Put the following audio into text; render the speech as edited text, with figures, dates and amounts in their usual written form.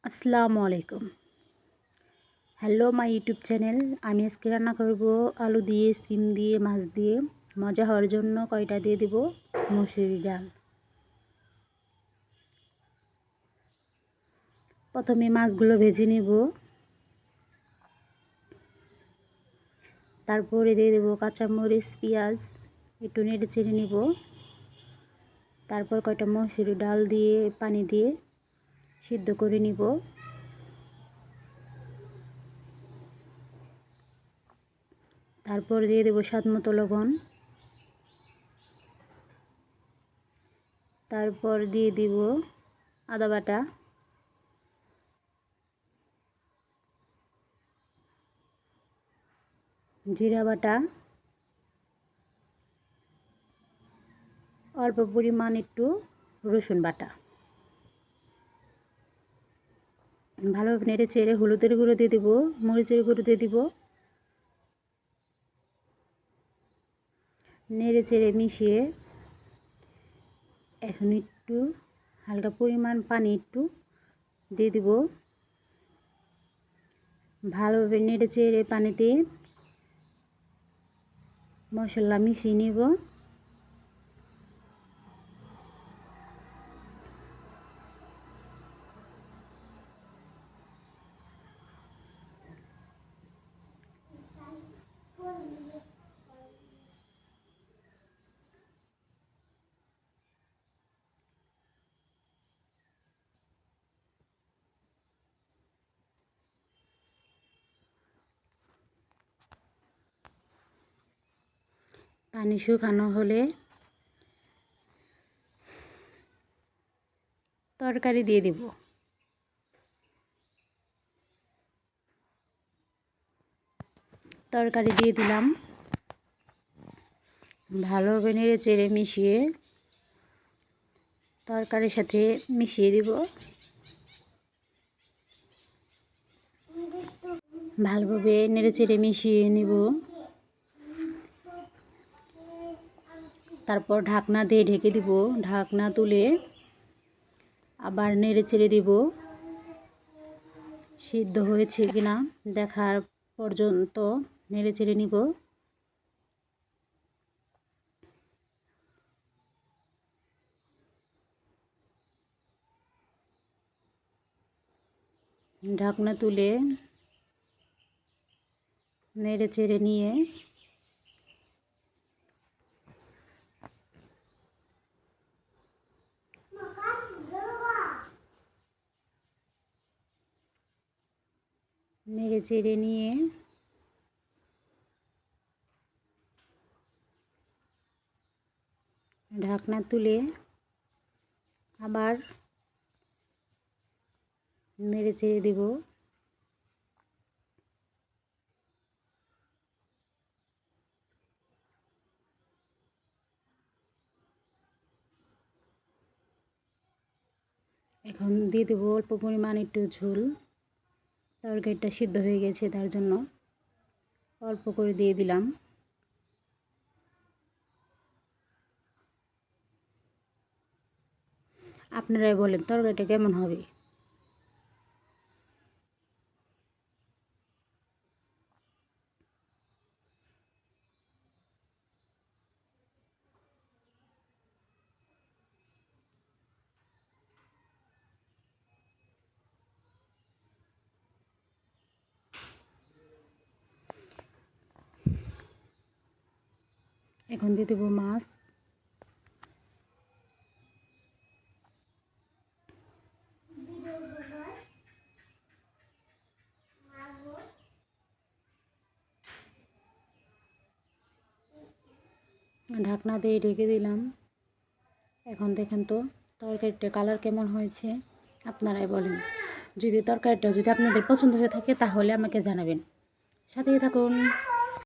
আসসালামু আলাইকুম। Hello my YouTube channel. আমি আজকে রান্না করব আলু দিয়ে, সিম দিয়ে, মাছ দিয়ে। মজা হওয়ার জন্য কয়টা দিয়ে দেব মসুরি ডাল। প্রথমে মাছগুলো ভেজে নেব, তারপরে দিয়ে দেব কাঁচামরিচ, পেঁয়াজ, একটু নেড়ে চেড়ে নেব। তারপর কয়টা মসুরি ডাল দিয়ে পানি দিয়ে সিদ্ধ করে নিব। তারপর দিয়ে দেব স্বাদমতো লবণ। তারপর দিয়ে দিব আদা বাটা, জিরা বাটা, অল্প পরিমাণ একটু রসুন বাটা। ভালোভাবে নেড়ে চেড়ে হলুদের গুঁড়ো দিয়ে দিব, মরিচের গুঁড়ো দিয়ে দিব। নেড়ে চেড়ে মিশিয়ে এখন একটু হালকা পরিমাণ পানি একটু দিয়ে দিব। ভালোভাবে নেড়ে চেড়ে পানিতে মশলা মিশিয়ে নিব। পানি শুকানো হলে তরকারি দিয়ে দিব। তরকারি দিয়ে দিলাম, ভালোভাবে নেড়ে চেড়ে মিশিয়ে তরকারির সাথে মিশিয়ে দিব। ভালোভাবে নেড়ে চেড়ে মিশিয়ে নিব। তারপর ঢাকনা দিয়ে ঢেকে দিব। ঢাকনা তুলে আবার নেড়ে চেড়ে দিব। সিদ্ধ হয়েছে কিনা দেখার পর্যন্ত নেড়ে চেড়ে নিব। ঢাকনা তুলে নেড়ে চেড়ে নিয়ে ঢাকনা তুলে আবার নেড়ে চেড়ে দেব। এখন দিয়ে দেবো অল্প পরিমাণ একটু ঝোল। তরকারিটা সিদ্ধ হয়ে গেছে তার জন্য অল্প করে দিয়ে দিলাম। আপনারাই বলেন তরকারিটা কেমন হবে। এখন দিয়ে দেবো মাছ। ঢাকনা দিয়ে ঢেকে দিলাম। এখন দেখেন তো তরকারিটা কালার কেমন হয়েছে, আপনারাই বলেন। যদি তরকারিটা আপনাদের পছন্দ হয়ে থাকে তাহলে আমাকে জানাবেন। সাথেই থাকুন।